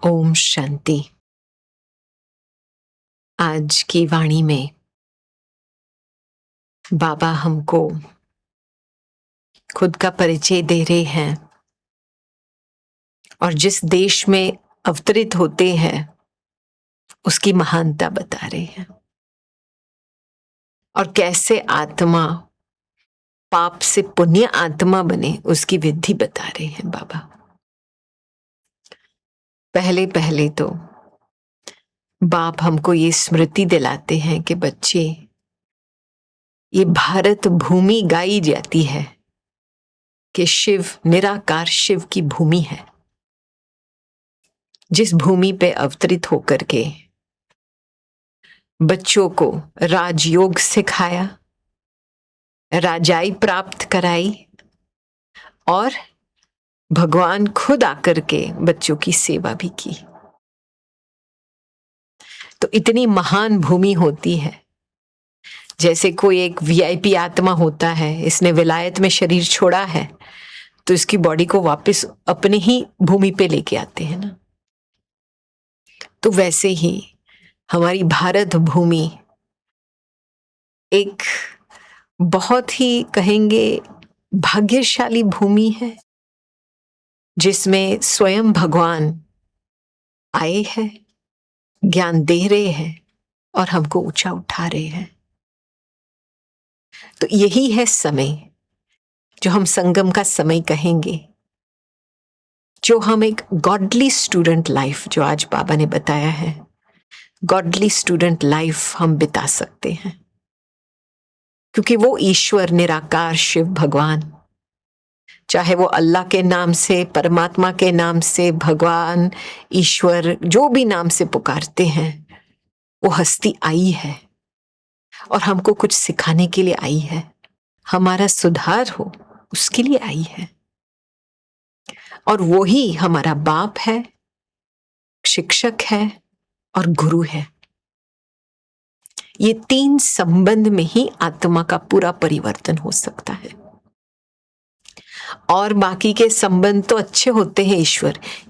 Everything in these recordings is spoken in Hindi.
ओम शांति। आज की वाणी में बाबा हमको खुद का परिचय दे रहे हैं और जिस देश में अवतरित होते हैं उसकी महानता बता रहे हैं और कैसे आत्मा पाप से पुण्य आत्मा बने उसकी विधि बता रहे हैं बाबा। पहले पहले तो बाप हमको ये स्मृति दिलाते हैं कि बच्चे, ये भारत भूमि गाई जाती है कि शिव निराकार शिव की भूमि है, जिस भूमि पे अवतरित होकर के बच्चों को राजयोग सिखाया, राजाई प्राप्त कराई और भगवान खुद आकर के बच्चों की सेवा भी की। तो इतनी महान भूमि होती है, जैसे कोई एक वीआईपी आत्मा होता है, इसने विलायत में शरीर छोड़ा है तो इसकी बॉडी को वापस अपने ही भूमि पे लेके आते हैं ना। तो वैसे ही हमारी भारत भूमि एक बहुत ही कहेंगे भाग्यशाली भूमि है, जिसमें स्वयं भगवान आए हैं, ज्ञान दे रहे हैं और हमको ऊंचा उठा रहे हैं। तो यही है समय जो हम संगम का समय कहेंगे, जो हम एक गॉडली स्टूडेंट लाइफ, जो आज बाबा ने बताया है, गॉडली स्टूडेंट लाइफ हम बिता सकते हैं, क्योंकि वो ईश्वर निराकार शिव भगवान, चाहे वो अल्लाह के नाम से, परमात्मा के नाम से, भगवान ईश्वर जो भी नाम से पुकारते हैं, वो हस्ती आई है और हमको कुछ सिखाने के लिए आई है, हमारा सुधार हो उसके लिए आई है। और वो ही हमारा बाप है, शिक्षक है और गुरु है। ये तीन संबंध में ही आत्मा का पूरा परिवर्तन हो सकता है। और बाकी के संबंध तो अच्छे होते हैं,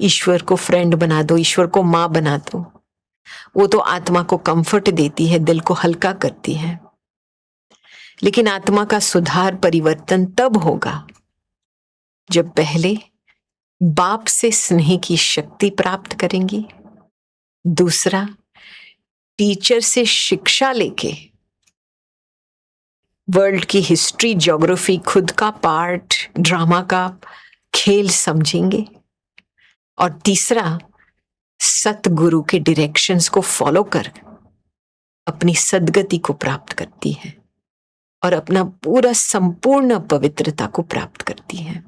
ईश्वर को फ्रेंड बना दो, ईश्वर को माँ बना दो, वो तो आत्मा को कंफर्ट देती है, दिल को हल्का करती है। लेकिन आत्मा का सुधार परिवर्तन तब होगा जब पहले बाप से स्नेह की शक्ति प्राप्त करेंगी, दूसरा टीचर से शिक्षा लेके वर्ल्ड की हिस्ट्री, ज्योग्राफी, खुद का पार्ट, ड्रामा का खेल समझेंगे, और तीसरा सतगुरु के डायरेक्शंस को फॉलो कर अपनी सदगति को प्राप्त करती है और अपना पूरा संपूर्ण पवित्रता को प्राप्त करती है।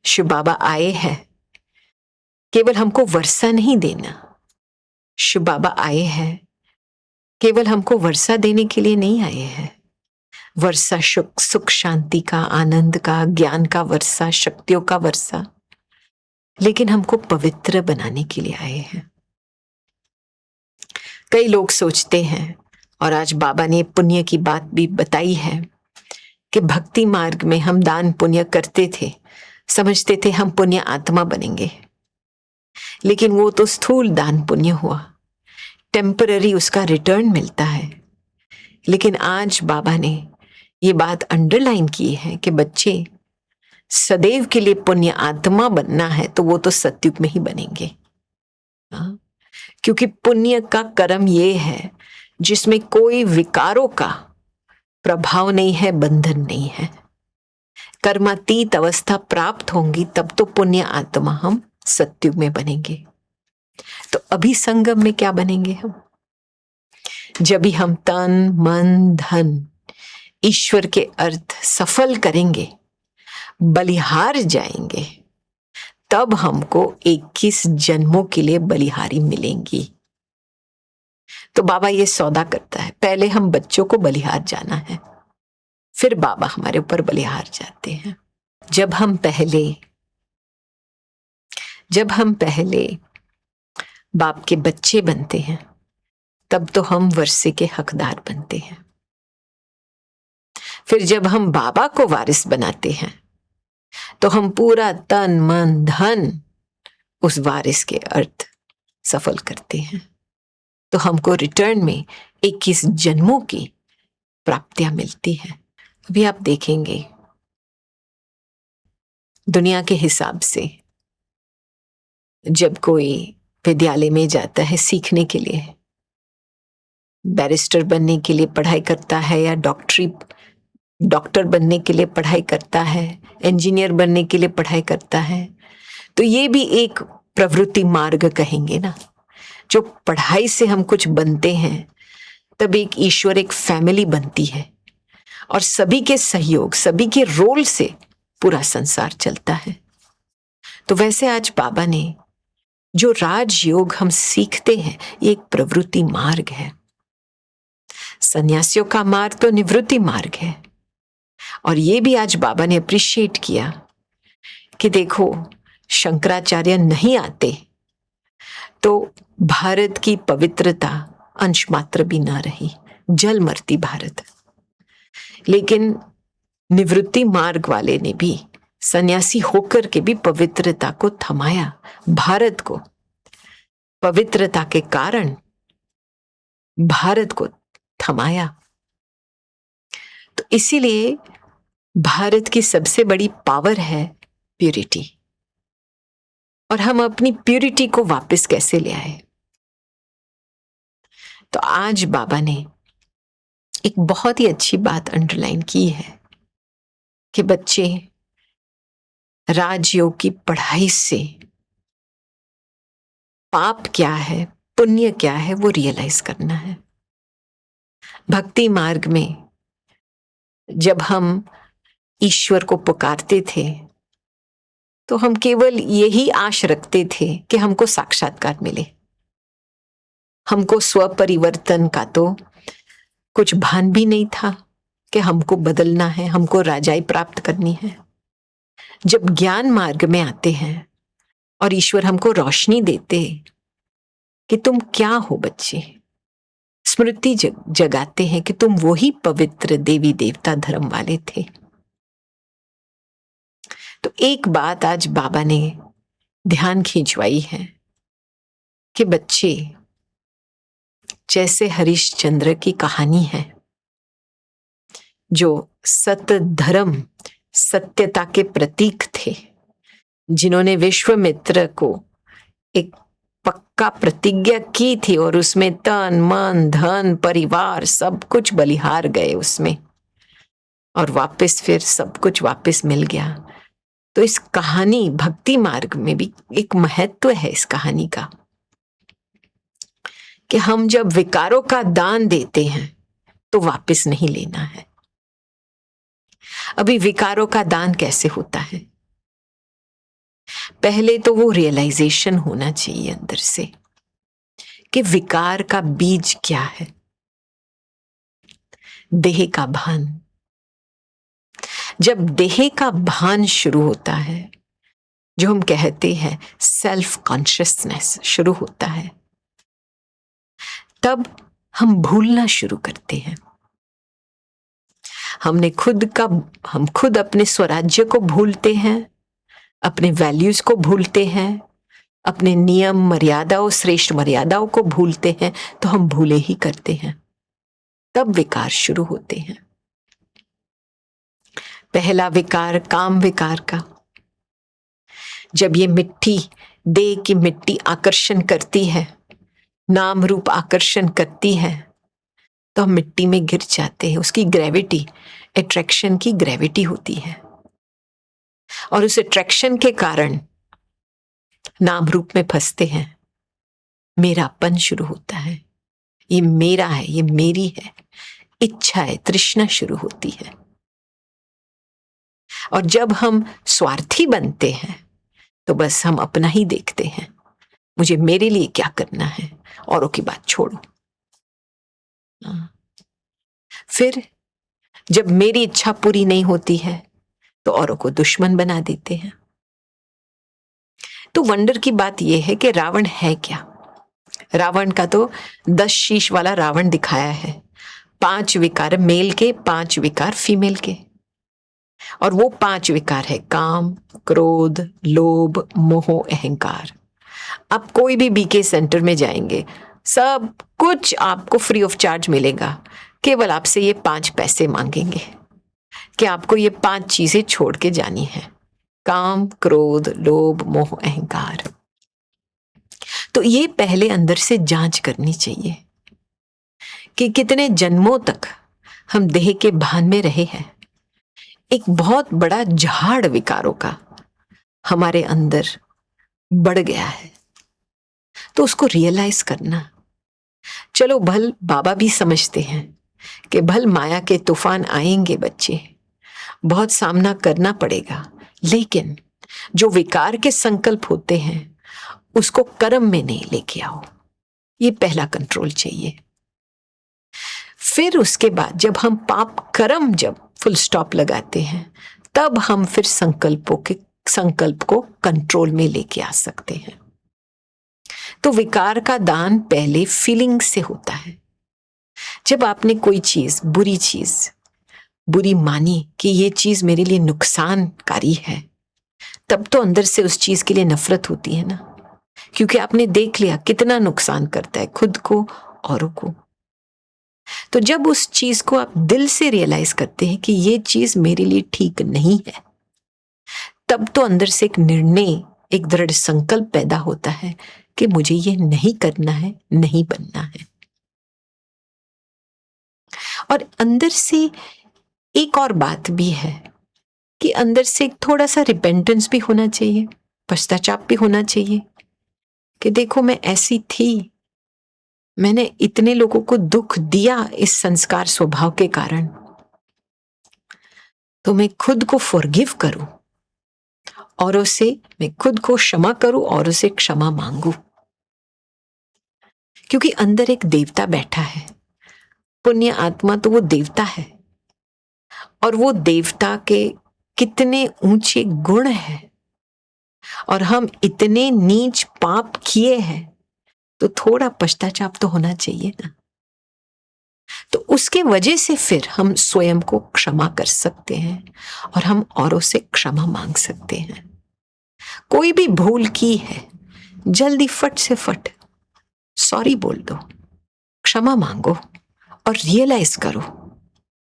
शिव बाबा आए हैं केवल हमको वर्षा नहीं देना, शिव बाबा आए हैं केवल हमको वर्षा देने के लिए नहीं आए हैं। वर्षा सुख शांति का, आनंद का, ज्ञान का वर्षा, शक्तियों का वर्षा, लेकिन हमको पवित्र बनाने के लिए आए हैं। कई लोग सोचते हैं, और आज बाबा ने पुण्य की बात भी बताई है, कि भक्ति मार्ग में हम दान पुण्य करते थे, समझते थे हम पुण्य आत्मा बनेंगे, लेकिन वो तो स्थूल दान पुण्य हुआ, टेम्पररी उसका रिटर्न मिलता है। लेकिन आज बाबा ने ये बात अंडरलाइन की है कि बच्चे, सदैव के लिए पुण्य आत्मा बनना है तो वो तो सतयुग में ही बनेंगे। क्योंकि पुण्य का कर्म ये है जिसमें कोई विकारों का प्रभाव नहीं है, बंधन नहीं है। कर्मातीत अवस्था प्राप्त होंगी तब तो पुण्य आत्मा हम सतयुग में बनेंगे। तो अभी संगम में क्या बनेंगे हम? जब भी हम तन मन धन ईश्वर के अर्थ सफल करेंगे, बलिहार जाएंगे, तब हमको 21 जन्मों के लिए बलिहारी मिलेंगी। तो बाबा ये सौदा करता है, पहले हम बच्चों को बलिहार जाना है, फिर बाबा हमारे ऊपर बलिहार जाते हैं। जब हम पहले बाप के बच्चे बनते हैं, तब तो हम वर्षे के हकदार बनते हैं। फिर जब हम बाबा को वारिस बनाते हैं, तो हम पूरा तन मन धन उस वारिस के अर्थ सफल करते हैं, तो हमको रिटर्न में 21 जन्मों की प्राप्तियां मिलती हैं। अभी आप देखेंगे दुनिया के हिसाब से जब कोई विद्यालय में जाता है सीखने के लिए, बैरिस्टर बनने के लिए पढ़ाई करता है या डॉक्टर बनने के लिए पढ़ाई करता है, इंजीनियर बनने के लिए पढ़ाई करता है, तो ये भी एक प्रवृत्ति मार्ग कहेंगे ना। जो पढ़ाई से हम कुछ बनते हैं, तब एक ईश्वर, एक फैमिली बनती है और सभी के सहयोग, सभी के रोल से पूरा संसार चलता है। तो वैसे आज बाबा ने जो राजयोग हम सीखते हैं, ये एक प्रवृत्ति मार्ग है। सन्यासियों का मार्ग तो निवृत्ति मार्ग है। और ये भी आज बाबा ने अप्रिशिएट किया कि देखो, शंकराचार्य नहीं आते तो भारत की पवित्रता अंश मात्र भी ना रही, जल मरती भारत। लेकिन निवृत्ति मार्ग वाले ने भी, सन्यासी होकर के भी पवित्रता को थमाया, भारत को, पवित्रता के कारण भारत को थमाया। तो इसीलिए भारत की सबसे बड़ी पावर है प्यूरिटी। और हम अपनी प्यूरिटी को वापस कैसे ले आए? तो आज बाबा ने एक बहुत ही अच्छी बात अंडरलाइन की है कि बच्चे राजयोग की पढ़ाई से पाप क्या है, पुण्य क्या है, वो रियलाइज करना है। भक्ति मार्ग में जब हम ईश्वर को पुकारते थे तो हम केवल यही आश रखते थे कि हमको साक्षात्कार मिले। हमको स्वपरिवर्तन का तो कुछ भान भी नहीं था कि हमको बदलना है, हमको राजाई प्राप्त करनी है। जब ज्ञान मार्ग में आते हैं और ईश्वर हमको रोशनी देते कि तुम क्या हो बच्चे, स्मृति जगाते हैं कि तुम वही पवित्र देवी देवता धर्म वाले थे। तो एक बात आज बाबा ने ध्यान खींचवाई है कि बच्चे, जैसे हरिश्चंद्र की कहानी है, जो सत्य धर्म सत्यता के प्रतीक थे, जिन्होंने विश्वामित्र को एक पक्का प्रतिज्ञा की थी और उसमें तन मन धन परिवार सब कुछ बलिहार गए उसमें, और वापस फिर सब कुछ वापस मिल गया। तो इस कहानी भक्ति मार्ग में भी एक महत्व है इस कहानी का कि हम जब विकारों का दान देते हैं तो वापस नहीं लेना है। अभी विकारों का दान कैसे होता है? पहले तो वो रियलाइजेशन होना चाहिए अंदर से कि विकार का बीज क्या है। देह का भान। जब देह का भान शुरू होता है, जो हम कहते हैं सेल्फ कॉन्शियसनेस शुरू होता है, तब हम भूलना शुरू करते हैं। हम खुद अपने स्वराज्य को भूलते हैं, अपने वैल्यूज को भूलते हैं, अपने नियम मर्यादाओं, श्रेष्ठ मर्यादाओं को भूलते हैं, तो हम भूले ही करते हैं। तब विकार शुरू होते हैं। पहला विकार काम विकार का। जब ये मिट्टी, देह की मिट्टी आकर्षण करती है, नाम रूप आकर्षण करती है, तो हम मिट्टी में गिर जाते हैं। उसकी ग्रेविटी, अट्रैक्शन की ग्रेविटी होती है, और उस अट्रैक्शन के कारण नाम रूप में फंसते हैं। मेरापन शुरू होता है, ये मेरा है, ये मेरी है, इच्छा है, तृष्णा शुरू होती है। और जब हम स्वार्थी बनते हैं तो बस हम अपना ही देखते हैं, मुझे मेरे लिए क्या करना है, औरों की बात छोड़ो। फिर जब मेरी इच्छा पूरी नहीं होती है तो औरों को दुश्मन बना देते हैं। तो वंडर की बात यह है कि रावण है क्या? रावण का तो 10 शीश वाला रावण दिखाया है। 5 विकार मेल के, 5 विकार फीमेल के, और वो 5 विकार है काम, क्रोध, लोभ, मोह, अहंकार। आप कोई भी बीके सेंटर में जाएंगे, सब कुछ आपको फ्री ऑफ चार्ज मिलेगा, केवल आपसे ये 5 पैसे मांगेंगे कि आपको ये 5 चीजें छोड़ के जानी है, काम, क्रोध, लोभ, मोह, अहंकार। तो ये पहले अंदर से जांच करनी चाहिए कि कितने जन्मों तक हम देह के भान में रहे हैं। एक बहुत बड़ा झाड़ विकारों का हमारे अंदर बढ़ गया है, तो उसको रियलाइज करना। चलो भल बाबा भी समझते हैं कि भल माया के तूफान आएंगे बच्चे, बहुत सामना करना पड़ेगा, लेकिन जो विकार के संकल्प होते हैं उसको कर्म में नहीं लेके आओ। ये पहला कंट्रोल चाहिए। फिर उसके बाद जब हम पाप कर्म जब फुल स्टॉप लगाते हैं, तब हम फिर संकल्प को कंट्रोल में लेके आ सकते हैं। तो विकार का दान पहले फीलिंग से होता है। जब आपने कोई चीज बुरी मानी कि ये चीज मेरे लिए नुकसानकारी है, तब तो अंदर से उस चीज के लिए नफरत होती है ना, क्योंकि आपने देख लिया कितना नुकसान करता है खुद को, औरों को। तो जब उस चीज को आप दिल से रियलाइज करते हैं कि ये चीज मेरे लिए ठीक नहीं है, तब तो अंदर से एक निर्णय, एक दृढ़ संकल्प पैदा होता है कि मुझे ये नहीं करना है, नहीं बनना है। और अंदर से एक और बात भी है कि अंदर से थोड़ा सा रिपेंटेंस भी होना चाहिए, पश्चाताप भी होना चाहिए कि देखो मैं ऐसी थी, मैंने इतने लोगों को दुख दिया इस संस्कार स्वभाव के कारण, तो मैं खुद को फॉरगिव करूं, औरों से मैं खुद को क्षमा करूं, औरों से क्षमा मांगू। क्योंकि अंदर एक देवता बैठा है, पुण्य आत्मा तो वो देवता है, और वो देवता के कितने ऊंचे गुण हैं, और हम इतने नीच पाप किए हैं, तो थोड़ा पश्चाताप तो होना चाहिए ना। तो उसके वजह से फिर हम स्वयं को क्षमा कर सकते हैं और हम औरों से क्षमा मांग सकते हैं। कोई भी भूल की है, जल्दी फट से फट सॉरी बोल दो, क्षमा मांगो और रियलाइज करो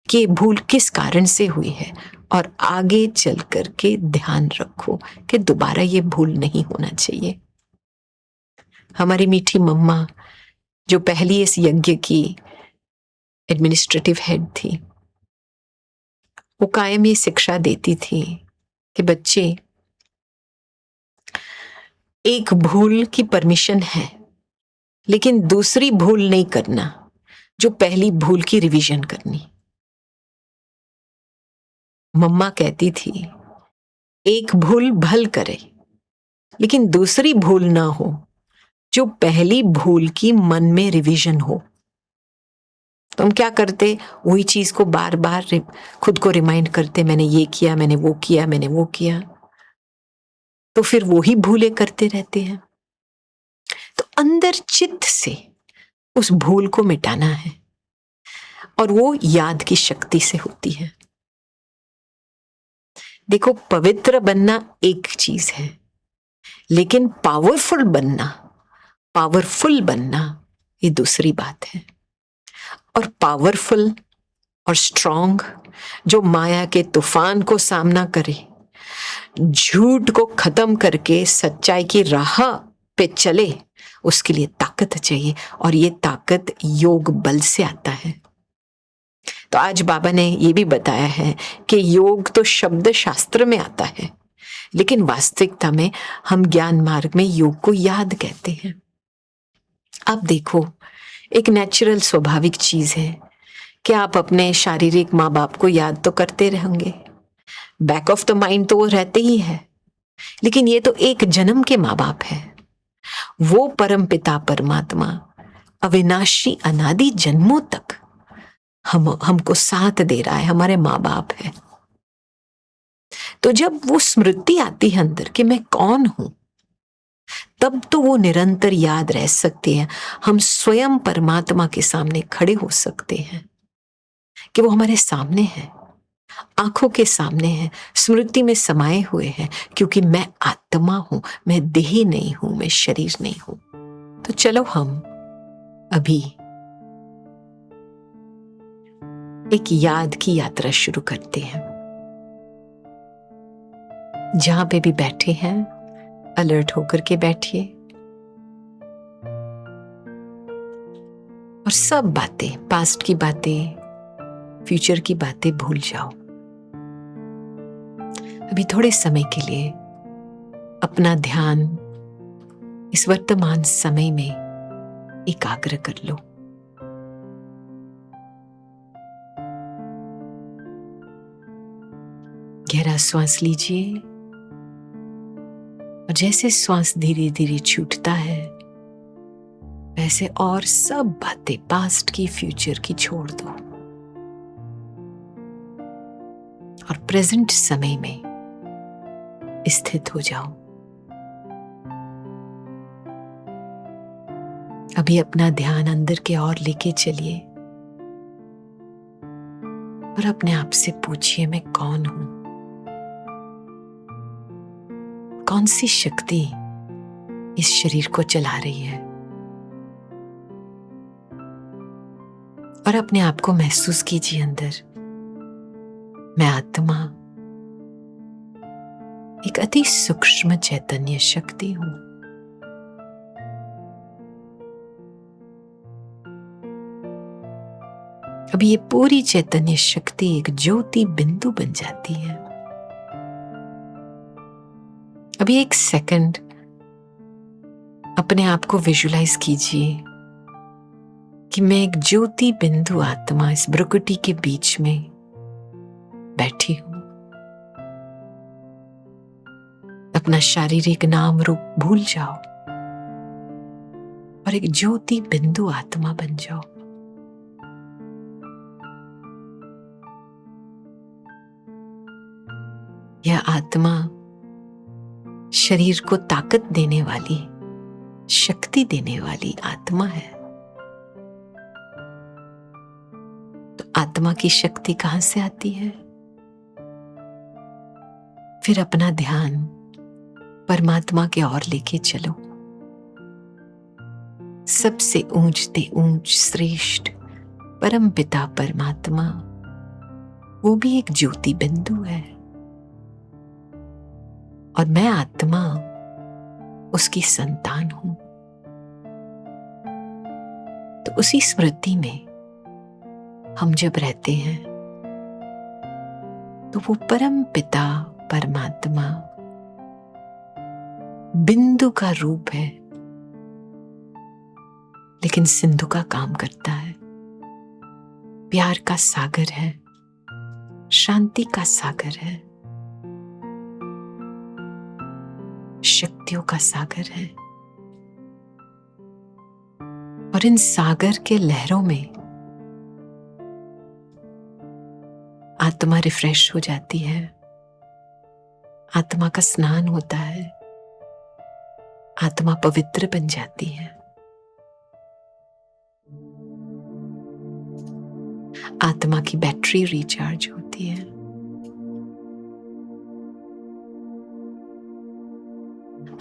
कि ये भूल किस कारण से हुई है, और आगे चल करके ध्यान रखो कि दोबारा ये भूल नहीं होना चाहिए। हमारी मीठी मम्मा जो पहली इस यज्ञ की एडमिनिस्ट्रेटिव हेड थी, वो कायम ये शिक्षा देती थी कि बच्चे, एक भूल की परमिशन है, लेकिन दूसरी भूल नहीं करना जो पहली भूल की रिवीजन करनी। मम्मा कहती थी एक भूल भल करे, लेकिन दूसरी भूल ना हो जो पहली भूल की मन में रिवीजन हो। तो हम क्या करते, वही चीज को बार बार खुद को रिमाइंड करते, मैंने ये किया, मैंने वो किया, मैंने वो किया, तो फिर वो ही भूलें करते रहते हैं। तो अंदर चित्त से उस भूल को मिटाना है, और वो याद की शक्ति से होती है। देखो, पवित्र बनना एक चीज है, लेकिन पावरफुल बनना ये दूसरी बात है। और पावरफुल और स्ट्रॉन्ग जो माया के तूफान को सामना करे, झूठ को खत्म करके सच्चाई की राह पे चले, उसके लिए ताकत चाहिए, और ये ताकत योग बल से आता है। तो आज बाबा ने ये भी बताया है कि योग तो शब्द शास्त्र में आता है, लेकिन वास्तविकता में हम ज्ञान मार्ग में योग को याद कहते हैं। आप देखो, एक नेचुरल स्वाभाविक चीज है कि आप अपने शारीरिक माँ बाप को याद तो करते रहेंगे, बैक ऑफ द माइंड तो वो रहते ही है, लेकिन ये तो एक जन्म के माँ बाप है। वो परम पिता परमात्मा अविनाशी अनादि जन्मों तक हमको साथ दे रहा है, हमारे माँ बाप है। तो जब वो स्मृति आती है अंदर कि मैं कौन हूं, तब तो वो निरंतर याद रह सकती है। हम स्वयं परमात्मा के सामने खड़े हो सकते हैं कि वो हमारे सामने है, आंखों के सामने हैं, स्मृति में समाये हुए हैं, क्योंकि मैं आत्मा हूं, मैं देह नहीं हूं, मैं शरीर नहीं हूं। तो चलो हम अभी एक याद की यात्रा शुरू करते हैं। जहां पे भी बैठे हैं अलर्ट होकर के बैठिए और सब बातें, पास्ट की बातें, फ्यूचर की बातें भूल जाओ। अभी थोड़े समय के लिए अपना ध्यान इस वर्तमान समय में एकाग्र कर लो। गहरा श्वास लीजिए और जैसे श्वास धीरे धीरे छूटता है वैसे और सब बातें पास्ट की, फ्यूचर की छोड़ दो और प्रेजेंट समय में स्थित हो जाओ। अभी अपना ध्यान अंदर के ओर लेके चलिए और अपने आप से पूछिए, मैं कौन हूं? कौन सी शक्ति इस शरीर को चला रही है? और अपने आप को महसूस कीजिए अंदर, मैं आत्मा एक अति सूक्ष्म चैतन्य शक्ति हूं। अभी ये पूरी चैतन्य शक्ति एक ज्योति बिंदु बन जाती है। अभी एक सेकंड अपने आप को विजुलाइज कीजिए कि मैं एक ज्योति बिंदु आत्मा इस भ्रुकुटी के बीच में बैठी हूं। अपना शारीरिक नाम रूप भूल जाओ और एक ज्योति बिंदु आत्मा बन जाओ। यह आत्मा शरीर को ताकत देने वाली, शक्ति देने वाली आत्मा है। तो आत्मा की शक्ति कहां से आती है? फिर अपना ध्यान परमात्मा के ओर लेके चलो। सबसे ऊंचते ऊंच श्रेष्ठ परम पिता परमात्मा, वो भी एक ज्योति बिंदु है और मैं आत्मा उसकी संतान हूं। तो उसी स्मृति में हम जब रहते हैं तो वो परम पिता परमात्मा बिंदु का रूप है, लेकिन सिंधु का काम करता है। प्यार का सागर है, शांति का सागर है, शक्तियों का सागर है। और इन सागर के लहरों में आत्मा रिफ्रेश हो जाती है, आत्मा का स्नान होता है, आत्मा पवित्र बन जाती है। आत्मा की बैटरी रिचार्ज होती है।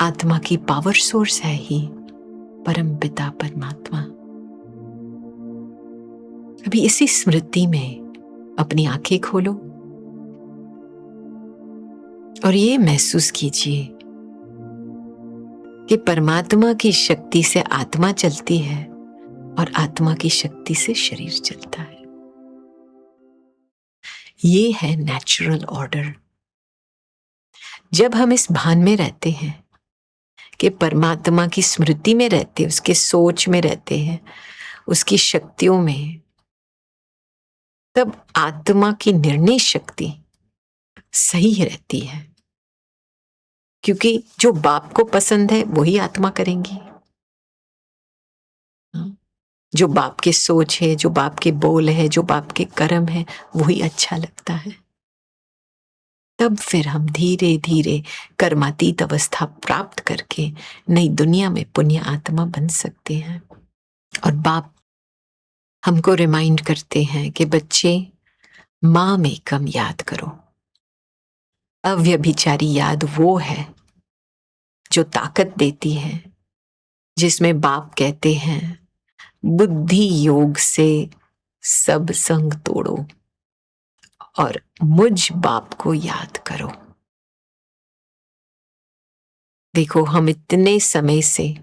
आत्मा की पावर सोर्स है ही परम पिता परमात्मा। अभी इसी स्मृति में अपनी आंखें खोलो और ये महसूस कीजिए कि परमात्मा की शक्ति से आत्मा चलती है और आत्मा की शक्ति से शरीर चलता है। ये है नेचुरल ऑर्डर। जब हम इस भान में रहते हैं कि परमात्मा की स्मृति में रहते हैं, उसके सोच में रहते हैं, उसकी शक्तियों में, तब आत्मा की निर्णय शक्ति सही रहती है, क्योंकि जो बाप को पसंद है वही आत्मा करेंगी। जो बाप के सोच है, जो बाप के बोल है, जो बाप के कर्म है, वही अच्छा लगता है। तब फिर हम धीरे धीरे कर्मातीत अवस्था प्राप्त करके नई दुनिया में पुण्य आत्मा बन सकते हैं। और बाप हमको रिमाइंड करते हैं कि बच्चे, माम एकम याद करो। अव्यभिचारी याद वो है जो ताकत देती है, जिसमें बाप कहते हैं बुद्धि योग से सब संग तोड़ो और मुझ बाप को याद करो। देखो, हम इतने समय से,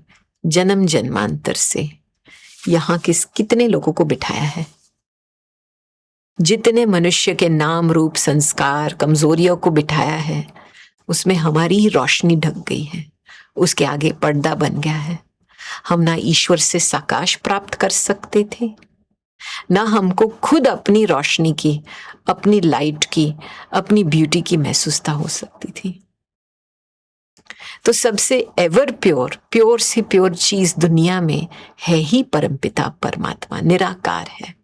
जन्म जन्मांतर से यहां कितने लोगों को बिठाया है। जितने मनुष्य के नाम रूप संस्कार कमजोरियों को बिठाया है, उसमें हमारी ही रोशनी ढक गई है, उसके आगे पर्दा बन गया है। हम ना ईश्वर से साकाश प्राप्त कर सकते थे, ना हमको खुद अपनी रोशनी की, अपनी लाइट की, अपनी ब्यूटी की महसूसता हो सकती थी। तो सबसे एवर प्योर, प्योर से प्योर चीज दुनिया में है ही परमपिता परमात्मा, निराकार है।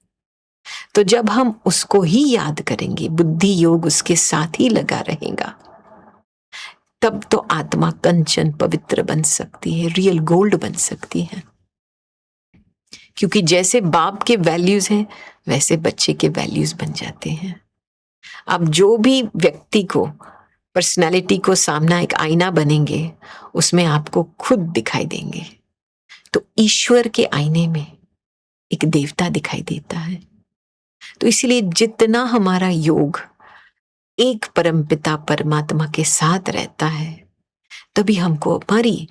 तो जब हम उसको ही याद करेंगे, बुद्धि योग उसके साथ ही लगा रहेगा, तब तो आत्मा कंचन पवित्र बन सकती है, रियल गोल्ड बन सकती है। क्योंकि जैसे बाप के वैल्यूज हैं, वैसे बच्चे के वैल्यूज बन जाते हैं। अब जो भी व्यक्ति को, पर्सनालिटी को सामना एक आईना बनेंगे, उसमें आपको खुद दिखाई देंगे। तो ईश्वर के आईने में एक देवता दिखाई देता है। तो इसीलिए जितना हमारा योग एक परमपिता परमात्मा के साथ रहता है, तभी हमको हमारी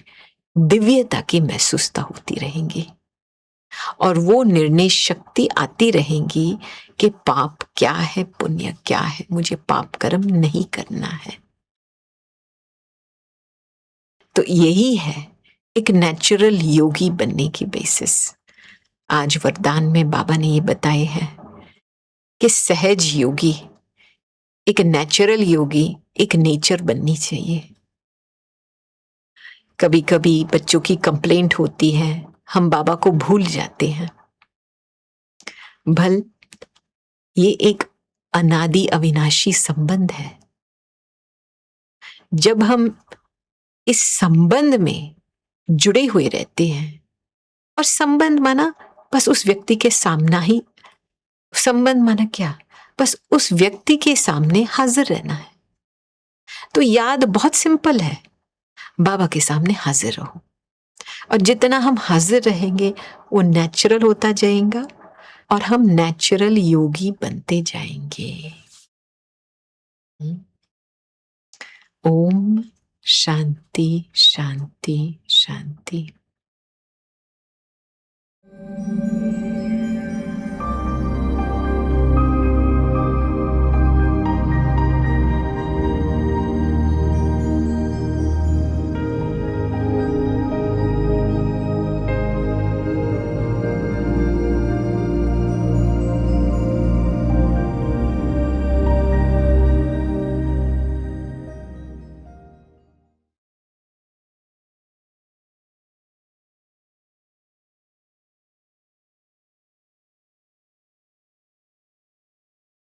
दिव्यता की महसूसता होती रहेंगी और वो निर्णय शक्ति आती रहेंगी कि पाप क्या है, पुण्य क्या है, मुझे पाप कर्म नहीं करना है। तो यही है एक नेचुरल योगी बनने की बेसिस। आज वरदान में बाबा ने ये बताए हैं कि सहज योगी, एक नेचुरल योगी, एक नेचर बननी चाहिए। कभी कभी बच्चों की कंप्लेंट होती है, हम बाबा को भूल जाते हैं। भल ये एक अनादि अविनाशी संबंध है। जब हम इस संबंध में जुड़े हुए रहते हैं, और संबंध माना बस उस व्यक्ति के सामना ही, संबंध माना क्या, बस उस व्यक्ति के सामने हाजिर रहना है। तो याद बहुत सिंपल है, बाबा के सामने हाजिर रहो, और जितना हम हाजिर रहेंगे वो नेचुरल होता जाएगा और हम नेचुरल योगी बनते जाएंगे। ओम शांति शांति शांति।